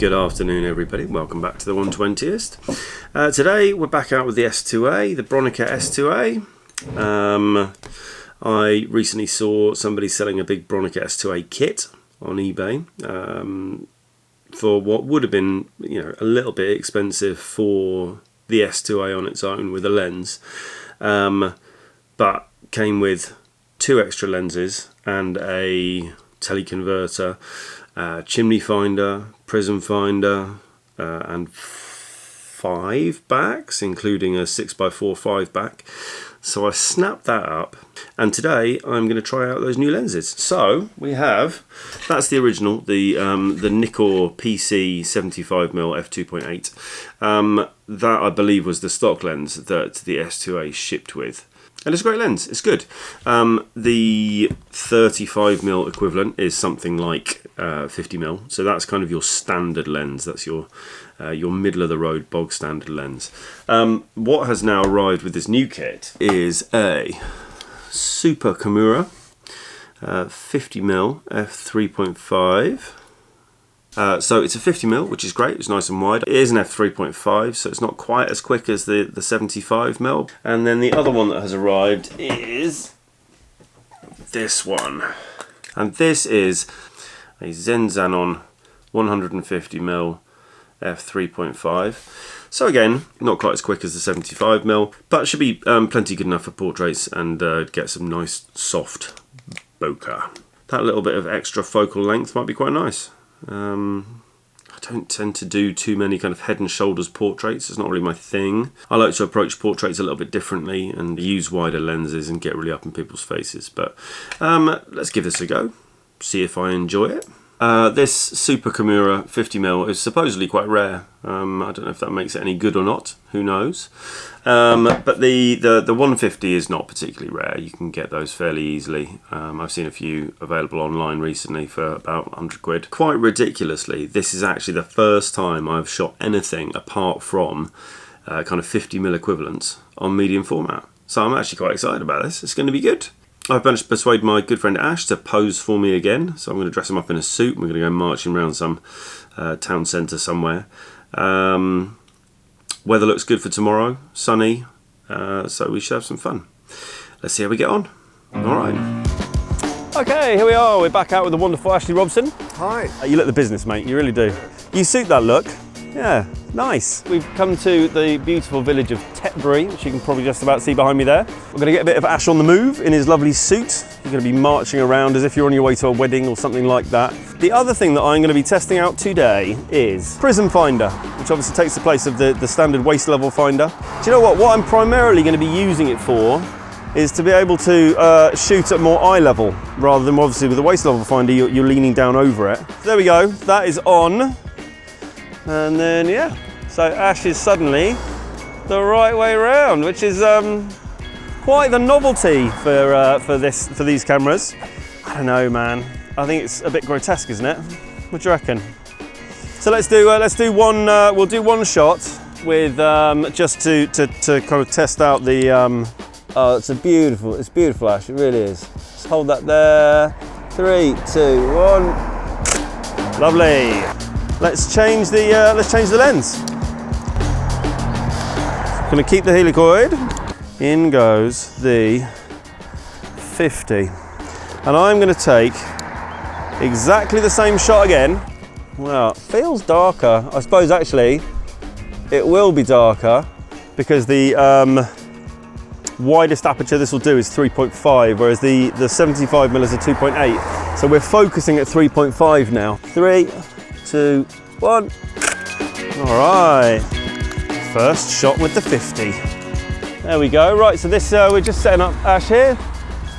Good afternoon everybody, welcome back to the 120th. Today we're back out with the S2A, the Bronica S2A. I recently saw somebody selling a big Bronica S2A kit on eBay for what would have been, a little bit expensive for the S2A on its own with a lens, but came with 2 extra lenses and a teleconverter, chimney finder, prism finder, and 5 backs, including a 6x4 5 back. So I snapped that up, and today I'm going to try out those new lenses. So we have, that's the original, the Nikkor PC 75mm f2.8. That I believe was the stock lens that the S2A shipped with. And it's a great lens, it's good. The 35mm equivalent is something like 50mm, so that's kind of your standard lens. That's your middle of the road bog standard lens. What has now arrived with this new kit is a Super Kimura 50mm f3.5. So it's a 50mm, which is great, it's nice and wide. It is an f3.5, so it's not quite as quick as the 75mm. And then the other one that has arrived is this one. And this is a Zenzanon 150mm f3.5. So again, not quite as quick as the 75mm, but should be plenty good enough for portraits and get some nice soft bokeh. That little bit of extra focal length might be quite nice. I don't tend to do too many kind of head and shoulders portraits. It's not really my thing. I like to approach portraits a little bit differently and use wider lenses and get really up in people's faces. But let's give this a go, see if I enjoy it. This Super Kimura 50mm is supposedly quite rare. I don't know if that makes it any good or not, who knows. But the 150 is not particularly rare. You can get those fairly easily. I've seen a few available online recently for about 100 quid. Quite ridiculously, this is actually the first time I've shot anything apart from kind of 50mm equivalents on medium format. So I'm actually quite excited about this. It's going to be good. I've managed to persuade my good friend Ash to pose for me again, so I'm going to dress him up in a suit and we're going to go marching around some town centre somewhere. Weather looks good for tomorrow, sunny, so we should have some fun. Let's see how we get on. Alright. Okay, here we are, we're back out with the wonderful Ashley Robson. Hi. You look the business, mate, you really do. You suit that look. Yeah, nice. We've come to the beautiful village of Tetbury, which you can probably just about see behind me there. We're going to get a bit of Ash on the move in his lovely suit. You're going to be marching around as if you're on your way to a wedding or something like that. The other thing that I'm going to be testing out today is Prism Finder, which obviously takes the place of the standard waist level finder. Do you know what? What I'm primarily going to be using it for is to be able to shoot at more eye level, rather than obviously with the waist level finder, you're leaning down over it. So there we go, that is on. And then, yeah, so Ash is suddenly the right way around, which is quite the novelty for these cameras. I don't know, man. I think it's a bit grotesque, isn't it? What do you reckon? So let's do one. We'll do one shot with just to kind of test out the. Oh, it's beautiful, Ash. It really is. Just hold that there. 3, 2, 1. Lovely. Let's change the lens. Gonna keep the helicoid. In goes the 50. And I'm gonna take exactly the same shot again. Well, it feels darker. I suppose actually it will be darker because the widest aperture this will do is 3.5, whereas the 75mm is a 2.8. So we're focusing at 3.5 now. 3, 2, 1. All right, first shot with the 50. There we go. Right, so this we're just setting up Ash here.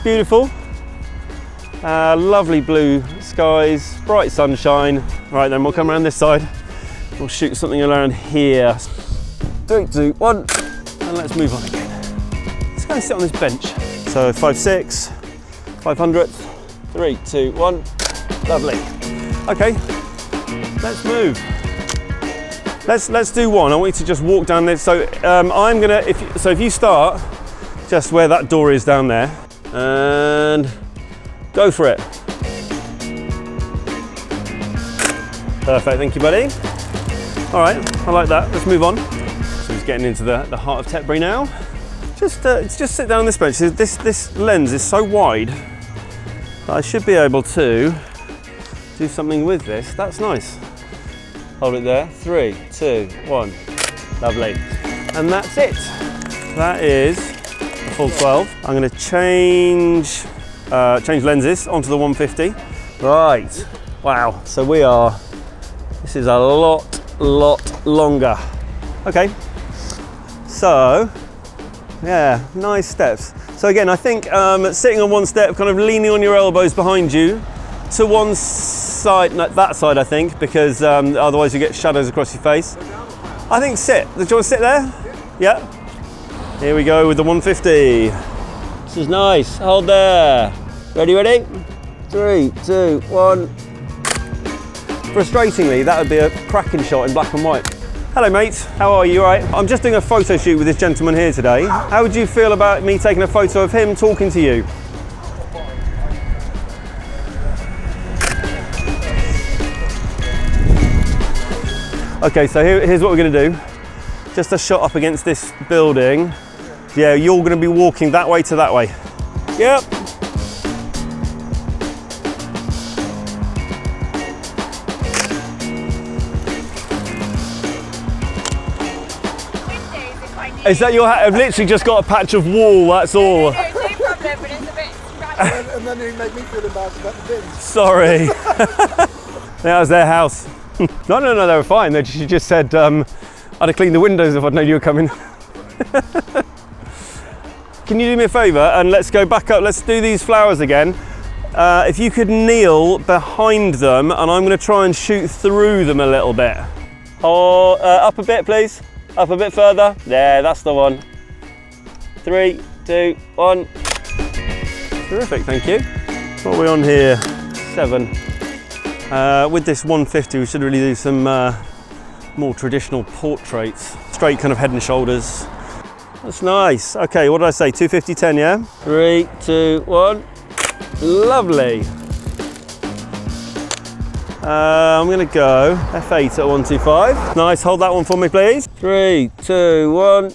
Beautiful, lovely blue skies, bright sunshine. Right, then we'll come around this side. We'll shoot something around here. 3, 2, 1, and let's move on again. Let's go and sit on this bench. So 5.6, 500th. 3, 2, 1. Lovely. Okay. Let's move. Let's do one. I want you to just walk down this. So I'm gonna. If you start just where that door is down there, and go for it. Perfect. Thank you, buddy. All right, I like that. Let's move on. So he's getting into the heart of Tetbury now. Just sit down on this bench. This lens is so wide that I should be able to do something with this. That's nice. Hold it there. 3, 2, 1. Lovely. And that's it. That is a full 12. I'm going to change lenses onto the 150. Right. Wow. So this is a lot longer. Okay. So, yeah, nice steps. So again, I think sitting on one step, kind of leaning on your elbows behind you to one side, no, that side I think, because otherwise you get shadows across your face. I think sit. Do you want to sit there? Yeah. Here we go with the 150. This is nice. Hold there. Ready? 3, 2, 1. Frustratingly, that would be a cracking shot in black and white. Hello mates, how are you? All right? I'm just doing a photo shoot with this gentleman here today. How would you feel about me taking a photo of him talking to you? Okay, so here's what we're going to do. Just a shot up against this building. Yeah, you're going to be walking that way to that way. Yep. Is that your hat? I've literally just got a patch of wall, that's all. No problem, but it's a bit scratchy. And then you make me feel embarrassed about the bins. Sorry. That was their house. No, they were fine. She just said I'd have cleaned the windows if I'd known you were coming. Can you do me a favour and let's go back up, let's do these flowers again. If you could kneel behind them and I'm going to try and shoot through them a little bit. Or up a bit please. Up a bit further. There, that's the one. 3, 2, 1. Terrific, thank you. What are we on here? 7. With this 150, we should really do some more traditional portraits. Straight kind of head and shoulders. That's nice. Okay, what did I say? 250, 10, yeah? 3, 2, 1. Lovely. I'm going to go F8 at 125. Nice, hold that one for me, please. 3, 2, 1.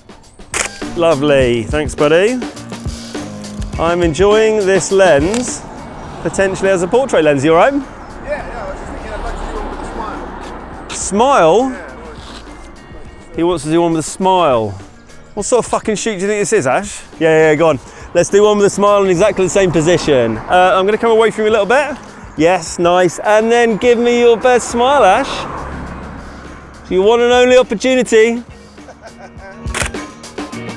Lovely, thanks, buddy. I'm enjoying this lens, potentially as a portrait lens. You all right? Yeah, I was just thinking I'd like to do one with a smile. Smile? Yeah, He wants to do one with a smile. What sort of fucking shoot do you think this is, Ash? Yeah, go on. Let's do one with a smile in exactly the same position. I'm going to come away from you a little bit. Yes, nice. And then give me your best smile, Ash. It's your one and only opportunity.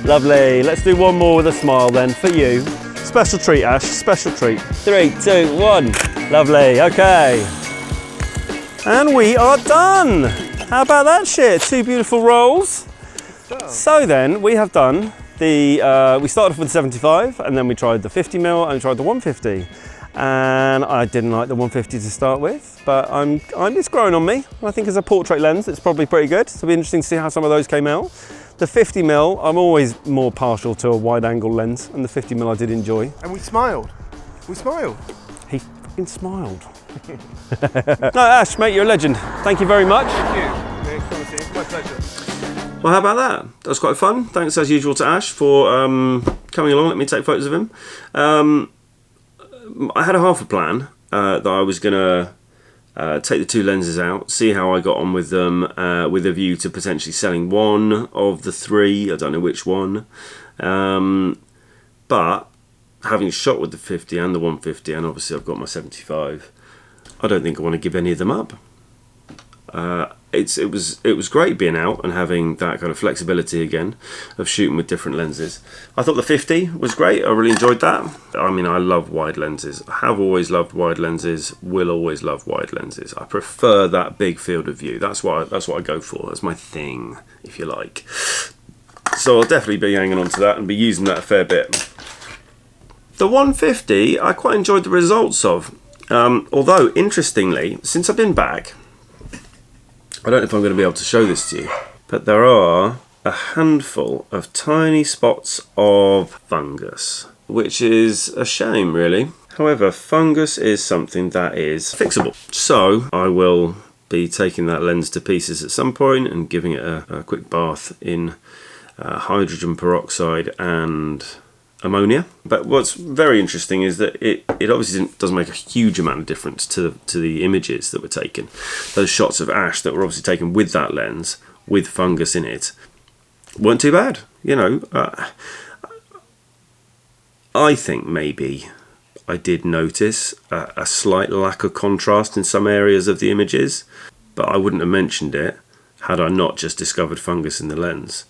Lovely. Let's do one more with a smile then for you. Special treat, Ash. Special treat. 3, 2, 1. Lovely. Okay. And we are done. How about that shit? 2 beautiful rolls. So then we have done the. We started off with 75, and then we tried the 50mm, and we tried the 150. And I didn't like the 150 to start with, but it's growing on me. I think as a portrait lens, it's probably pretty good. So it'll be interesting to see how some of those came out. The 50mm, I'm always more partial to a wide angle lens, and the 50mm I did enjoy. And we smiled. We smiled. He fucking smiled. No, Ash, mate, you're a legend. Thank you very much. Thank you. It's my pleasure. Well, how about that? That was quite fun. Thanks as usual to Ash for coming along, let me take photos of him. I had a half a plan that I was going to take the 2 lenses out, see how I got on with them, with a view to potentially selling one of the 3, I don't know which one. But having shot with the 50 and the 150, and obviously I've got my 75, I don't think I want to give any of them up. It was great being out and having that kind of flexibility again of shooting with different lenses. I thought the 50 was great. I really enjoyed that. I mean, I love wide lenses. I have always loved wide lenses. Will always love wide lenses. I prefer that big field of view. That's what I go for. That's my thing, if you like. So I'll definitely be hanging on to that and be using that a fair bit. The 150, I quite enjoyed the results of. Although, interestingly, since I've been back, I don't know if I'm going to be able to show this to you, but there are a handful of tiny spots of fungus, which is a shame, really. However, fungus is something that is fixable. So I will be taking that lens to pieces at some point and giving it a quick bath in hydrogen peroxide and ammonia. But what's very interesting is that it obviously doesn't make a huge amount of difference to the images that were taken. Those shots of ash that were obviously taken with that lens, with fungus in it, weren't too bad. You know, I think maybe I did notice a slight lack of contrast in some areas of the images, but I wouldn't have mentioned it had I not just discovered fungus in the lens.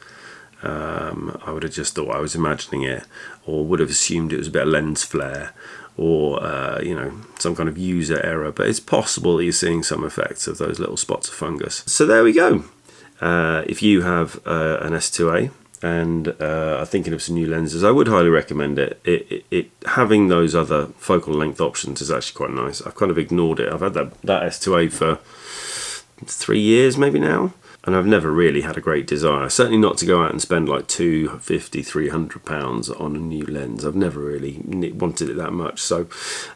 I would have just thought I was imagining it, or would have assumed it was a bit of lens flare, or you know, some kind of user error. But it's possible that you're seeing some effects of those little spots of fungus. So there we go. If you have an S2A and are thinking of some new lenses, I would highly recommend it. It having those other focal length options is actually quite nice. I've kind of ignored it. I've had that S2A for 3 years maybe now, and I've never really had a great desire, certainly not to go out and spend like £250–300 on a new lens. I've never really wanted it that much. So,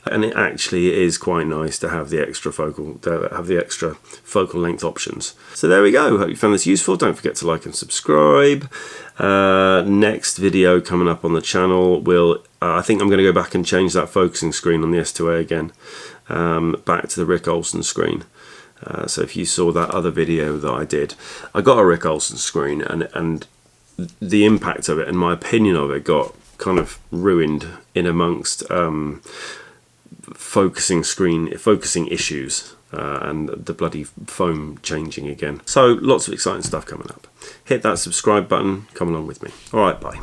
and it actually is quite nice to have the extra focal length options. So there we go. Hope you found this useful. Don't forget to like and subscribe. Next video coming up on the channel will, I think I'm going to go back and change that focusing screen on the S2A again, back to the Rick Olsen screen. So if you saw that other video that I did, I got a Rick Olsen screen, and the impact of it and my opinion of it got kind of ruined in amongst focusing issues and the bloody foam changing again. So lots of exciting stuff coming up. Hit that subscribe button, come along with me. Alright, bye.